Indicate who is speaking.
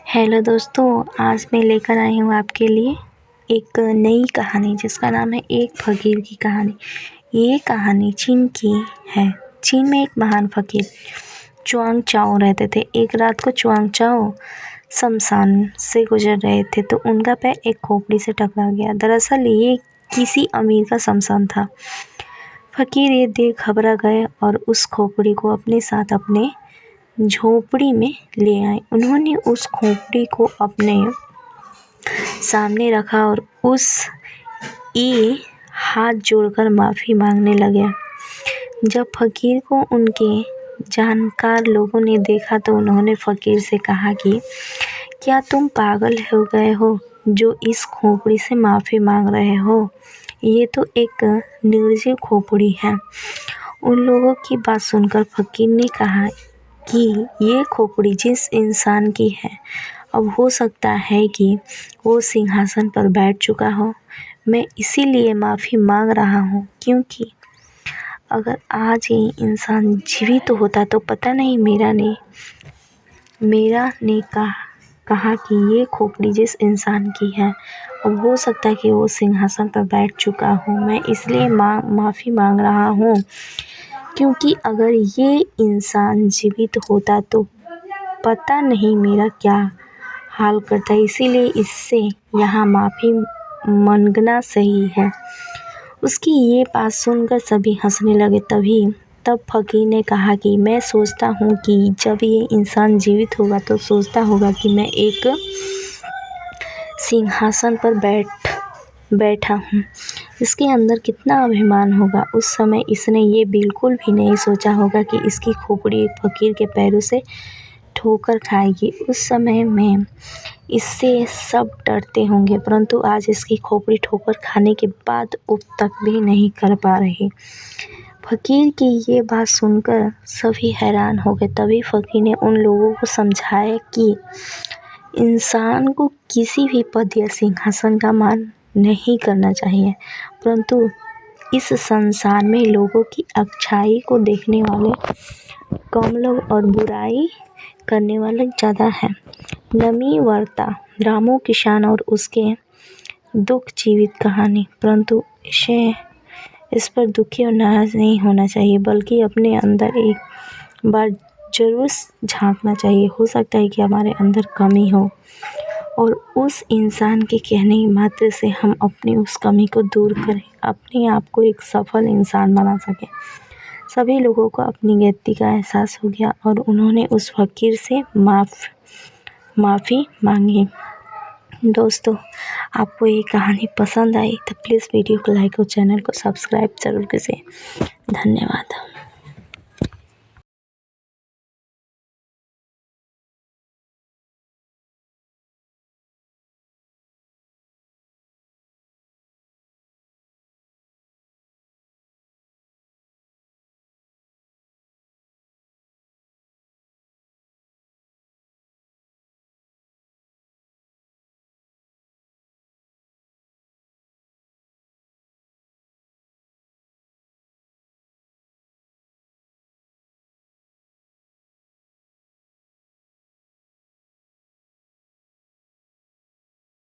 Speaker 1: Hello दोस्तों, आज मैं लेकर आई हूँ आपके लिए एक नई कहानी जिसका नाम है एक फ़कीर की कहानी। ये कहानी चीन की है। चीन में एक महान फ़कीर चुआंग चाओ रहते थे। एक रात को चुआंग चाओ शमशान से गुजर रहे थे तो उनका पैर एक खोपड़ी से टकरा गया। दरअसल ये किसी अमीर का शमशान था। फ़कीर ये देख घबरा गए और उस खोपड़ी को अपने साथ अपने झोपड़ी में ले आए। उन्होंने उस खोपड़ी को अपने सामने रखा और उस हाथ जोड़कर माफ़ी मांगने लगे। जब फ़कीर को उनके जानकार लोगों ने देखा तो उन्होंने फ़कीर से कहा कि क्या तुम पागल हो गए हो जो इस खोपड़ी से माफ़ी मांग रहे हो? ये तो एक निर्जीव खोपड़ी है। उन लोगों की बात सुनकर फ़कीर ने कहा कि ये खोपड़ी जिस इंसान की है, अब हो सकता है कि वो सिंहासन पर बैठ चुका हो। मैं इसीलिए माफ़ी मांग रहा हूँ क्योंकि अगर आज ये इंसान जीवित होता तो पता नहीं मेरा ने कहा कि ये खोपड़ी जिस इंसान की है, अब हो सकता है कि वो सिंहासन पर बैठ चुका हो। मैं इसलिए माफ़ी मांग रहा हूँ क्योंकि अगर ये इंसान जीवित होता तो पता नहीं मेरा क्या हाल करता। इसीलिए इससे यहाँ माफ़ी मांगना सही है। उसकी ये बात सुनकर सभी हंसने लगे। तब फ़कीर ने कहा कि मैं सोचता हूँ कि जब ये इंसान जीवित होगा तो सोचता होगा कि मैं एक सिंहासन पर बैठा हूँ। इसके अंदर कितना अभिमान होगा। उस समय इसने ये बिल्कुल भी नहीं सोचा होगा कि इसकी खोपड़ी एक फ़कीर के पैरों से ठोकर खाएगी। उस समय में इससे सब डरते होंगे, परंतु आज इसकी खोपड़ी ठोकर खाने के बाद उठ तक भी नहीं कर पा रही। फ़कीर की ये बात सुनकर सभी हैरान हो गए। तभी फ़कीर ने उन लोगों को समझाया कि इंसान को किसी भी पद या सिंहासन का मान नहीं करना चाहिए, परंतु इस संसार में लोगों की अच्छाई को देखने वाले कम लोग और बुराई करने वाले ज़्यादा हैं। नमी वार्ता रामू किसान और उसके दुख जीवित कहानी। परंतु इस पर दुखी और नाराज़ नहीं होना चाहिए, बल्कि अपने अंदर एक बार ज़रूर झांकना चाहिए। हो सकता है कि हमारे अंदर कमी हो और उस इंसान के कहने मात्र से हम अपनी उस कमी को दूर करें, अपने आप को एक सफल इंसान बना सकें। सभी लोगों को अपनी गलती का एहसास हो गया और उन्होंने उस फ़कीर से माफ़ी मांगी। दोस्तों, आपको ये कहानी पसंद आई तो प्लीज़ वीडियो को लाइक और चैनल को सब्सक्राइब ज़रूर कीजिए। धन्यवाद।